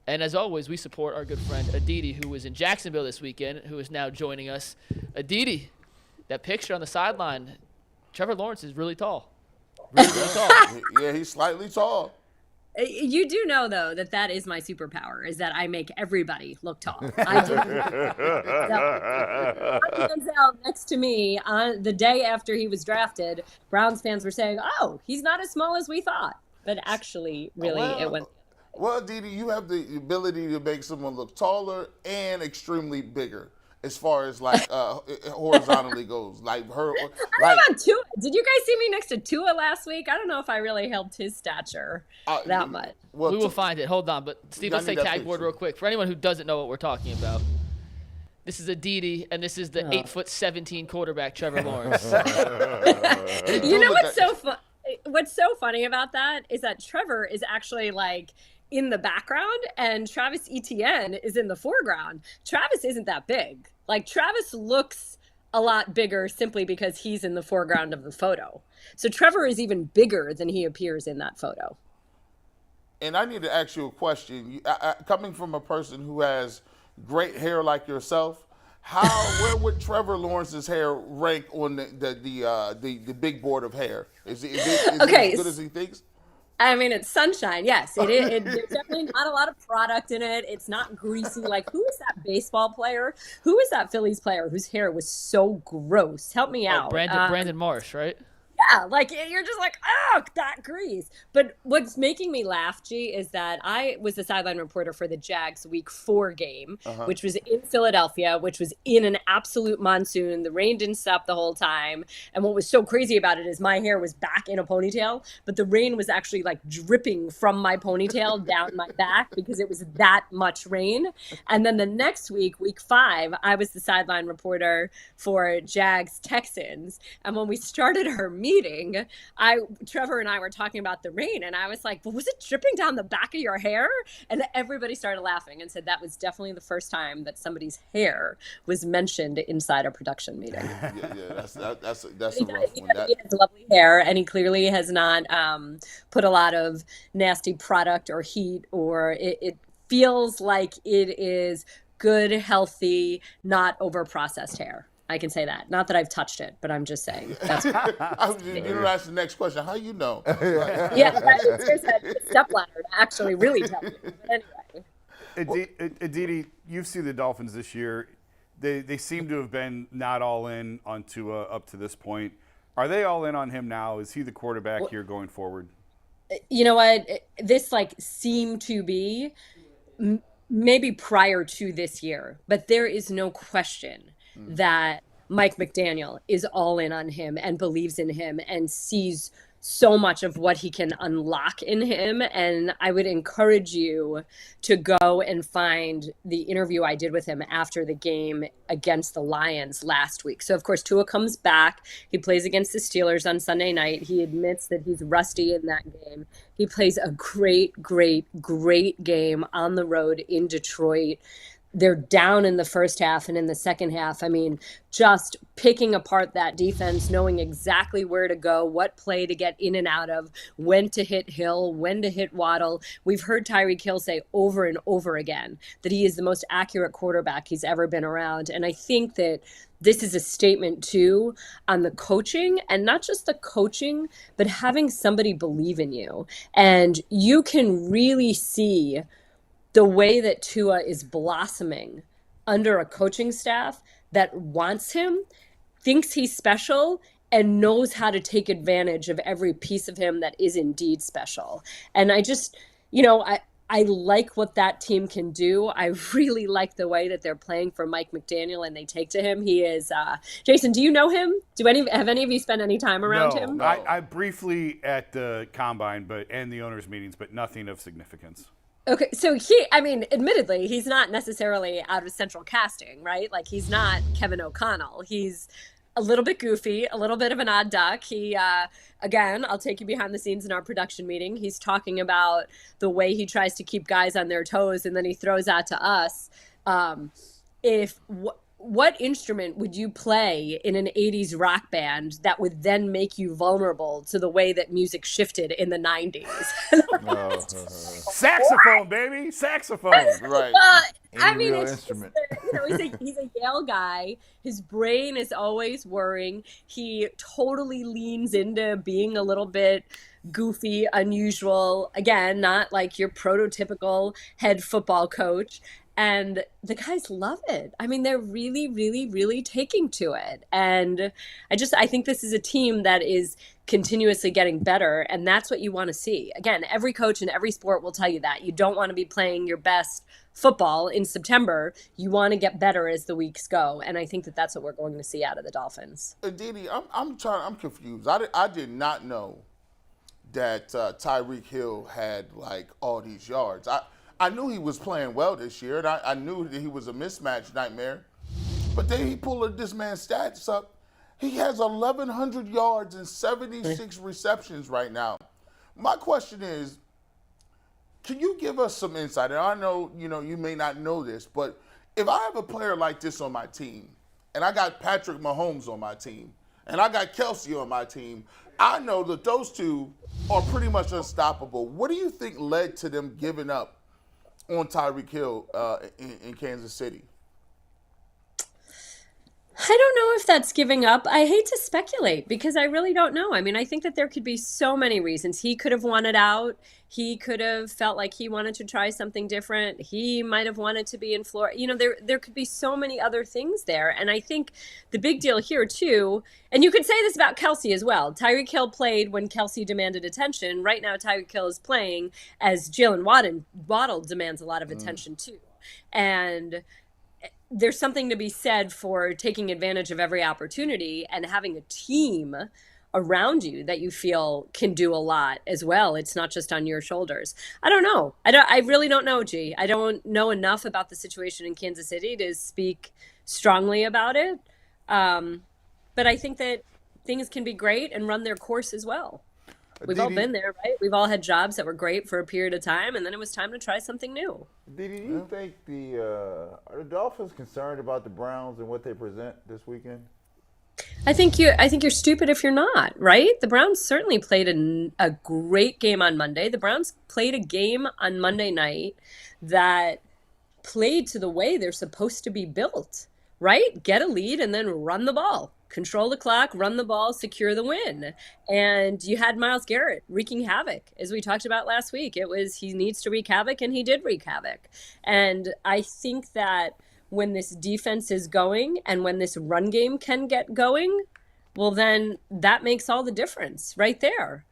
And as always, we support our good friend Aditi, who was in Jacksonville this weekend, who is now joining us. Aditi, that picture on the sideline, Trevor Lawrence is really tall. Really, really tall. Yeah, he's slightly tall. You do know, though, that is my superpower, is that I make everybody look tall. I do. Denzel next to me on the day after he was drafted, Browns fans were saying, oh, he's not as small as we thought. But actually, really, it went. Well, Didi, you have the ability to make someone look taller and extremely bigger. As far as horizontally goes, like her. I don't know about Tua. Did you guys see me next to Tua last week? I don't know if I really helped his stature that much. Well, we will find it. Hold on, but Steve, let's say tag word real quick for anyone who doesn't know what we're talking about. This is Aditi, and this is the 8'17" quarterback Trevor Lawrence. You know what's so fun? What's so funny about that is that Trevor is actually like in the background and Travis Etienne is in the foreground. Travis isn't that big. Like, Travis looks a lot bigger simply because he's in the foreground of the photo. So Trevor is even bigger than he appears in that photo. And I need to ask you a question. Coming from a person who has great hair like yourself, where would Trevor Lawrence's hair rank on the big board of hair? Is it as good as he thinks? I mean, it's sunshine. Yes, there's definitely not a lot of product in it. It's not greasy. Like, who is that baseball player? Who is that Phillies player whose hair was so gross? Help me out. Brandon Marsh, right? Yeah, like, you're just like, oh, that grease. But what's making me laugh, G, is that I was the sideline reporter for the Jags Week 4 game, which was in Philadelphia, which was in an absolute monsoon. The rain didn't stop the whole time. And what was so crazy about it is my hair was back in a ponytail, but the rain was actually like dripping from my ponytail down my back because it was that much rain. And then the next week, Week 5, I was the sideline reporter for Jags Texans. And when we started our meeting, Trevor and I were talking about the rain, and I was like, well, was it dripping down the back of your hair? And everybody started laughing and said that was definitely the first time that somebody's hair was mentioned inside a production meeting. That's a rough one. He has lovely hair, and he clearly has not put a lot of nasty product or heat, or it feels like it is good, healthy, not over-processed hair. I can say that. Not that I've touched it, but I'm just saying. That's you don't ask the next question. How you know? Yeah, there's a stepladder to actually really tell you. But anyway. Aditi, you've seen the Dolphins this year. They seem to have been not all in on Tua up to this point. Are they all in on him now? Is he the quarterback here going forward? You know what? This seemed to be maybe prior to this year, but there is no question that Mike McDaniel is all in on him and believes in him and sees so much of what he can unlock in him. And I would encourage you to go and find the interview I did with him after the game against the Lions last week. So, of course, Tua comes back. He plays against the Steelers on Sunday night. He admits that he's rusty in that game. He plays a great, great, great game on the road in Detroit. They're down in the first half, and in the second half, I mean, just picking apart that defense, knowing exactly where to go, what play to get in and out of, when to hit Hill, when to hit Waddle. We've heard Tyreek Hill say over and over again that he is the most accurate quarterback he's ever been around. And I think that this is a statement, too, on the coaching, and not just the coaching, but having somebody believe in you. And you can really see the way that Tua is blossoming under a coaching staff that wants him, thinks he's special, and knows how to take advantage of every piece of him that is indeed special. And I just, I like what that team can do. I really like the way that they're playing for Mike McDaniel and they take to him. He is, Jason, do you know him? Have any of you spent any time around him? No, I briefly at the Combine and the owners' meetings, but nothing of significance. Okay, so admittedly, he's not necessarily out of central casting, right? Like, he's not Kevin O'Connell. He's a little bit goofy, a little bit of an odd duck. He, again, I'll take you behind the scenes in our production meeting. He's talking about the way he tries to keep guys on their toes, and then he throws out to us, what instrument would you play in an 80s rock band that would then make you vulnerable to the way that music shifted in the 90s? Saxophone, baby, saxophone. Right. I mean, real it's instrument. he's a Yale guy. His brain is always whirring. He totally leans into being a little bit goofy, unusual. Again, not like your prototypical head football coach. And the guys love it. I mean, they're really, really, really taking to it. And I think this is a team that is continuously getting better. And that's what you want to see. Again, every coach in every sport will tell you that. You don't want to be playing your best football in September. You want to get better as the weeks go. And I think that that's what we're going to see out of the Dolphins. Aditi, I'm confused. I did not know that Tyreek Hill had like all these yards. I knew he was playing well this year, and I knew that he was a mismatch nightmare. But then he pulled this man's stats up. He has 1,100 yards and 76 receptions right now. My question is, can you give us some insight? And I know, you may not know this, but if I have a player like this on my team, and I got Patrick Mahomes on my team, and I got Kelsey on my team, I know that those two are pretty much unstoppable. What do you think led to them giving up on Tyreek Hill in Kansas City? I don't know if that's giving up. I hate to speculate because I really don't know. I mean, I think that there could be so many reasons. He could have wanted out. He could have felt like he wanted to try something different. He might have wanted to be in Florida. There could be so many other things there. And I think the big deal here, too, and you could say this about Kelsey as well. Tyreek Hill played when Kelsey demanded attention. Right now, Tyreek Hill is playing as Jalen Waddle demands a lot of attention, too. And there's something to be said for taking advantage of every opportunity and having a team around you that you feel can do a lot as well. It's not just on your shoulders. I don't know. I really don't know, G. I don't know enough about the situation in Kansas City to speak strongly about it. But I think that things can be great and run their course as well. We've all been there, right? We've all had jobs that were great for a period of time, and then it was time to try something new. Do you think are the Dolphins concerned about the Browns and what they present this weekend? I think you're stupid if you're not, right? The Browns certainly played a great game on Monday. The Browns played a game on Monday night that played to the way they're supposed to be built, right? Get a lead and then run the ball. Control the clock, run the ball, secure the win. And you had Myles Garrett wreaking havoc. As we talked about last week, it was he needs to wreak havoc, and he did wreak havoc. And I think that when this defense is going and when this run game can get going, well, then that makes all the difference right there.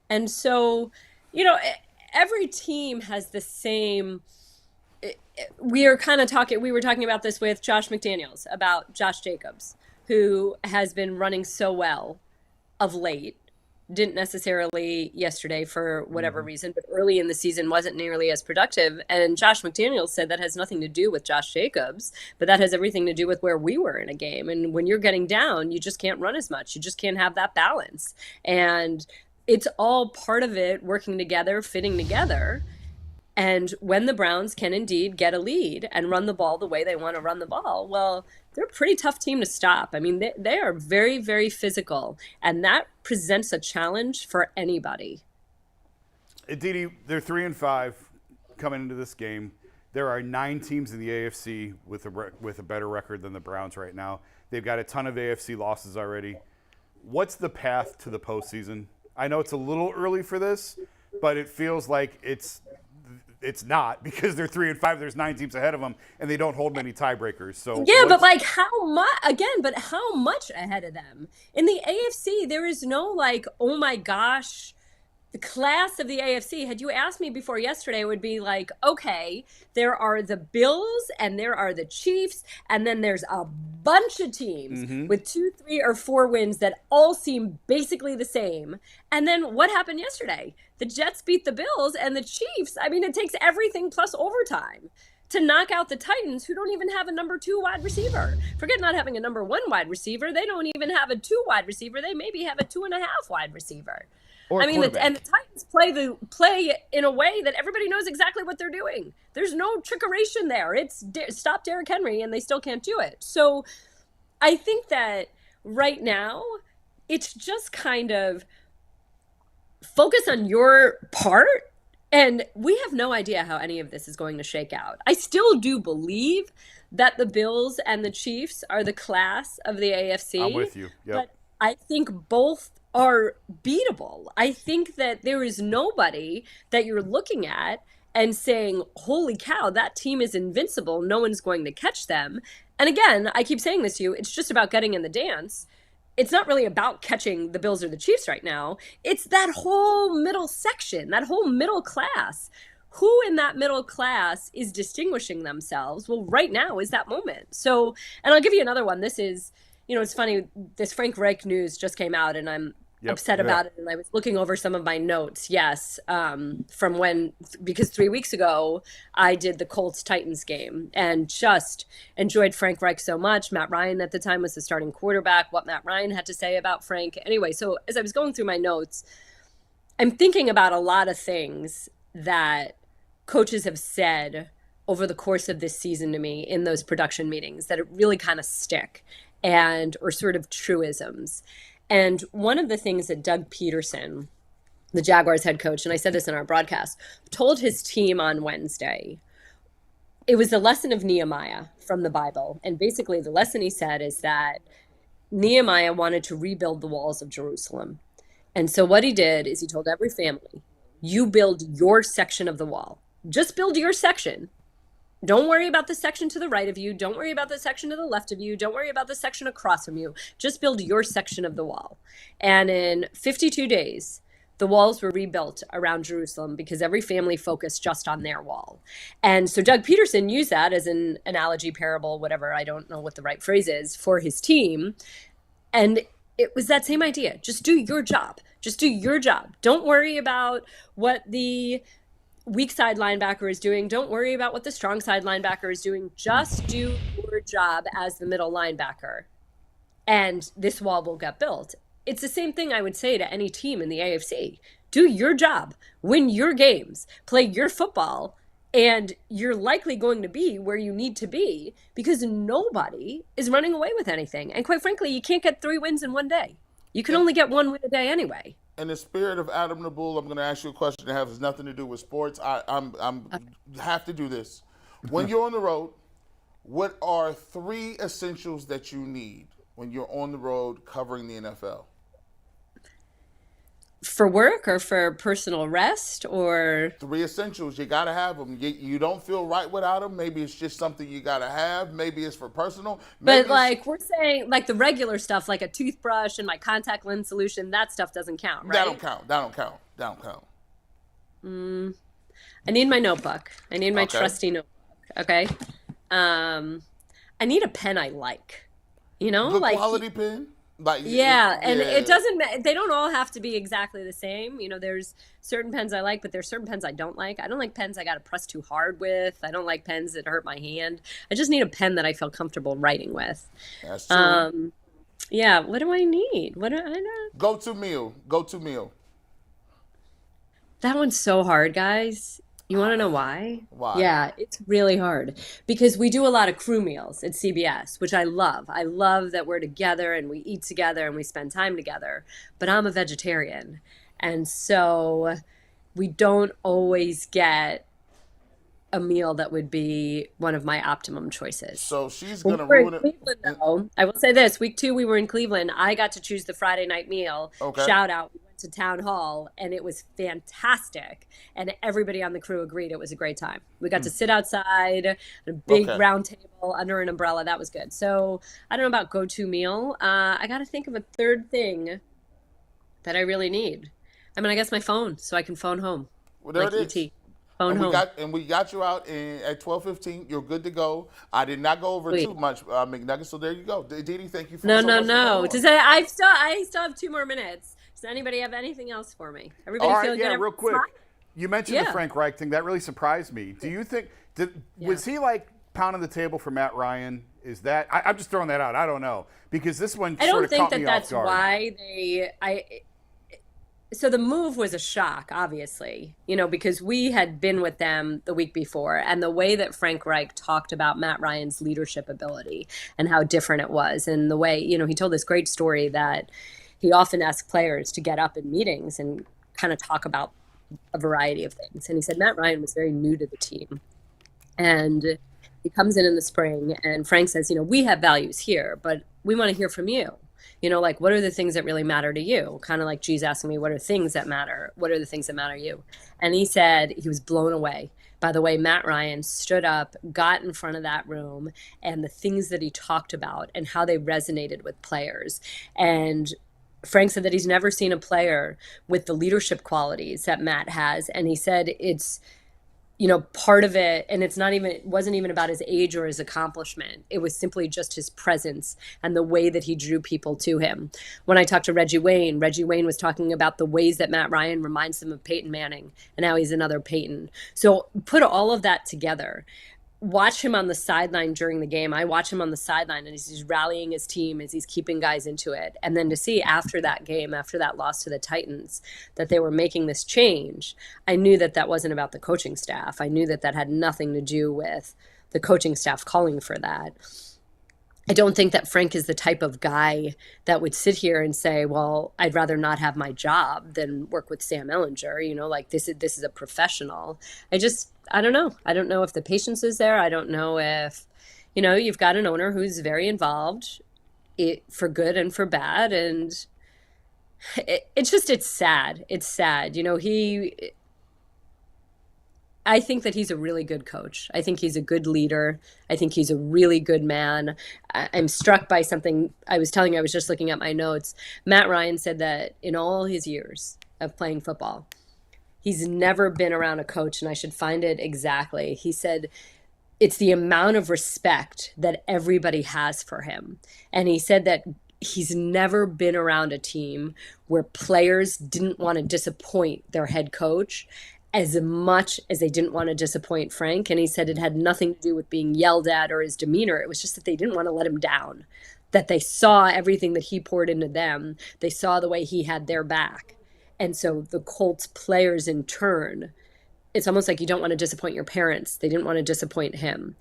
And so, every team has the same. We were talking about this with Josh McDaniels, about Josh Jacobs, who has been running so well of late. Didn't necessarily yesterday for whatever reason, but early in the season wasn't nearly as productive. And Josh McDaniels said that has nothing to do with Josh Jacobs, but that has everything to do with where we were in a game. And when you're getting down, you just can't run as much. You just can't have that balance. And it's all part of it working together, fitting together. And when the Browns can indeed get a lead and run the ball the way they want to run the ball, well, they're a pretty tough team to stop. I mean, they are very, very physical, and that presents a challenge for anybody. Aditi, they're 3-5 coming into this game. There are 9 teams in the AFC with a better record than the Browns right now. They've got a ton of AFC losses already. What's the path to the postseason? I know it's a little early for this, but it feels like it's not, because they're 3-5. There's 9 teams ahead of them, and they don't hold many tiebreakers. So yeah, but like how much? Again, but how much ahead of them? In the AFC, there is no like, oh my gosh, the class of the AFC. Had you asked me before yesterday, it would be like, okay, there are the Bills and there are the Chiefs, and then there's a bunch of teams with 2, 3, or 4 wins that all seem basically the same. And then what happened yesterday? The Jets beat the Bills, and the Chiefs, I mean, it takes everything plus overtime to knock out the Titans, who don't even have a number 2 wide receiver. Forget not having a number 1 wide receiver. They don't even have a 2 wide receiver. They maybe have a 2.5 wide receiver. Or I mean, quarterback. and the Titans play in a way that everybody knows exactly what they're doing. There's no trickeration there. It's stop Derrick Henry, and they still can't do it. So I think that right now, it's just kind of focus on your part. And we have no idea how any of this is going to shake out. I still do believe that the Bills and the Chiefs are the class of the AFC. I'm with you. Yep. But I think both are beatable. I think that there is nobody that you're looking at and saying, holy cow, that team is invincible. No one's going to catch them. And again, I keep saying this to you, it's just about getting in the dance. It's not really about catching the Bills or the Chiefs right now. It's that whole middle section, that whole middle class. Who in that middle class is distinguishing themselves? Well, right now is that moment. So, and I'll give you another one. This is, it's funny, this Frank Reich news just came out, and I'm upset about it. And I was looking over some of my notes, from because 3 weeks ago I did the Colts-Titans game and just enjoyed Frank Reich so much. Matt Ryan at the time was the starting quarterback, what Matt Ryan had to say about Frank. Anyway, so as I was going through my notes, I'm thinking about a lot of things that coaches have said over the course of this season to me in those production meetings that really kind of stick or sort of truisms. And one of the things that Doug Peterson, the Jaguars head coach, and I said this in our broadcast, told his team on Wednesday, it was a lesson of Nehemiah from the Bible. And basically the lesson he said is that Nehemiah wanted to rebuild the walls of Jerusalem. And so what he did is he told every family, you build your section of the wall. Just build your section. Don't worry about the section to the right of you. Don't worry about the section to the left of you. Don't worry about the section across from you. Just build your section of the wall. And in 52 days, the walls were rebuilt around Jerusalem because every family focused just on their wall. And so Doug Peterson used that as an analogy, parable, whatever, I don't know what the right phrase is, for his team. And it was that same idea. Just do your job. Just do your job. Don't worry about what the weak side linebacker is doing. Don't worry about what the strong side linebacker is doing. Just do your job as the middle linebacker, and this wall will get built. It's the same thing I would say to any team in the AFC. Do your job, win your games, play your football, and you're likely going to be where you need to be because nobody is running away with anything. And quite frankly, you can't get 3 wins in one day. You can only get 1 win a day anyway. In the spirit of Adam the Bull, I'm going to ask you a question that has nothing to do with sports. I'm have to do this. When you're on the road, what are 3 essentials that you need when you're on the road covering the NFL? For work or for personal rest or? 3 essentials. You got to have them. You don't feel right without them. Maybe it's just something you got to have. Maybe it's for personal. But like we're saying, like the regular stuff, like a toothbrush and my contact lens solution, that stuff doesn't count, right? That don't count. I need my notebook. I need my trusty notebook. Okay. I need a pen I like. Good like quality pen. It doesn't. They don't all have to be exactly the same. There's certain pens I like, but there's certain pens I don't like. I don't like pens I got to press too hard with. I don't like pens that hurt my hand. I just need a pen that I feel comfortable writing with. That's true. Yeah. What do I need? What do I know? Go to meal. That one's so hard, guys. You want to know why? Why? Yeah, it's really hard because we do a lot of crew meals at CBS, which I love. I love that we're together and we eat together and we spend time together. But I'm a vegetarian. And so we don't always get a meal that would be one of my optimum choices. So she's going to ruin it. Cleveland, though, I will say this. Week 2, we were in Cleveland. I got to choose the Friday night meal. Okay. Shout out. To town hall, and it was fantastic, and everybody on the crew agreed it was a great time. We got to sit outside at a big round table under an umbrella. That was good. So I don't know about go-to meal. I got to think of a third thing that I really need. I guess my phone, so I can phone home. Well, there like it is. Phone home. We got you out at 12:15. You're good to go. I did not go over too much, McNuggets. So there you go. Aditi, thank you for No. To say I still have 2 more minutes. Does anybody have anything else for me? Everybody feel good? Real quick. You mentioned the Frank Reich thing. That really surprised me. Do you think was he like pounding the table for Matt Ryan? Is that I'm just throwing that out. I don't know because this one I sort don't of think caught me off that's guard. why they. So the move was a shock, obviously, because we had been with them the week before, and the way that Frank Reich talked about Matt Ryan's leadership ability and how different it was, and the way, he told this great story that he often asked players to get up in meetings and kind of talk about a variety of things. And he said Matt Ryan was very new to the team. And he comes in the spring, and Frank says, we have values here, but we want to hear from you. Like, what are the things that really matter to you? Kind of like G's asking me, what are things that matter? What are the things that matter to you? And he said he was blown away by the way Matt Ryan stood up, got in front of that room, and the things that he talked about and how they resonated with players. And Frank said that he's never seen a player with the leadership qualities that Matt has. And he said it's, part of it, and it wasn't even about his age or his accomplishment. It was simply just his presence and the way that he drew people to him. When I talked to Reggie Wayne was talking about the ways that Matt Ryan reminds him of Peyton Manning, and now he's another Peyton. So put all of that together. Watch him on the sideline during the game. I watch him on the sideline, and he's rallying his team as he's keeping guys into it. And then to see after that game, after that loss to the Titans, that they were making this change, I knew that that wasn't about the coaching staff. I knew that that had nothing to do with the coaching staff calling for that. I don't think that Frank is the type of guy that would sit here and say, well, I'd rather not have my job than work with Sam Ehlinger. Like this is a professional. I don't know. I don't know if the patience is there. I don't know if, you've got an owner who's very involved for good and for bad. And it's sad. It's sad. I think that he's a really good coach. I think he's a good leader. I think he's a really good man. I'm struck by something I was telling you. I was just looking at my notes. Matt Ryan said that in all his years of playing football, he's never been around a coach, and I should find it exactly. He said it's the amount of respect that everybody has for him. And he said that he's never been around a team where players didn't want to disappoint their head coach as much as they didn't want to disappoint Frank. And he said it had nothing to do with being yelled at or his demeanor. It was just that they didn't want to let him down, that they saw everything that he poured into them. They saw the way he had their back. And so the Colts players in turn, it's almost like you don't want to disappoint your parents. They didn't want to disappoint him.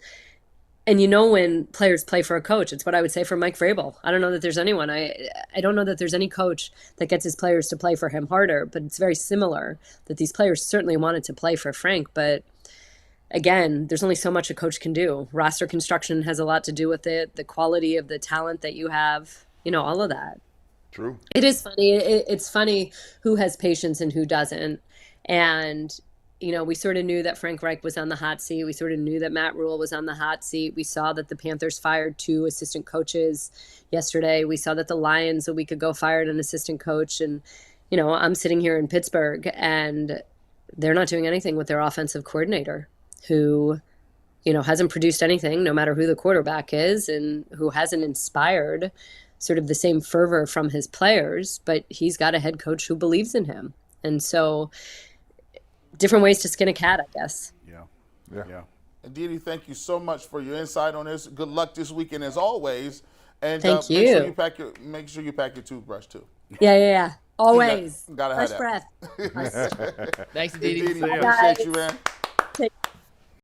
And when players play for a coach, it's what I would say for Mike Vrabel. I don't know that there's anyone. I don't know that there's any coach that gets his players to play for him harder, but it's very similar that these players certainly wanted to play for Frank. But again, there's only so much a coach can do. Roster construction has a lot to do with it, the quality of the talent that you have, all of that. True. It is funny. It's funny who has patience and who doesn't. And we sort of knew that Frank Reich was on the hot seat. We sort of knew that Matt Rule was on the hot seat. We saw that the Panthers fired 2 assistant coaches yesterday. We saw that the Lions a week ago fired an assistant coach. And, I'm sitting here in Pittsburgh, and they're not doing anything with their offensive coordinator who, hasn't produced anything, no matter who the quarterback is, and who hasn't inspired sort of the same fervor from his players, but he's got a head coach who believes in him. And so different ways to skin a cat, I guess. Yeah. Aditi, thank you so much for your insight on this. Good luck this weekend as always. And thank you. Make sure you pack your toothbrush too. Yeah. Always. Gotta have Fresh that. breath. Thanks, Aditi. Aditi, I appreciate you, man.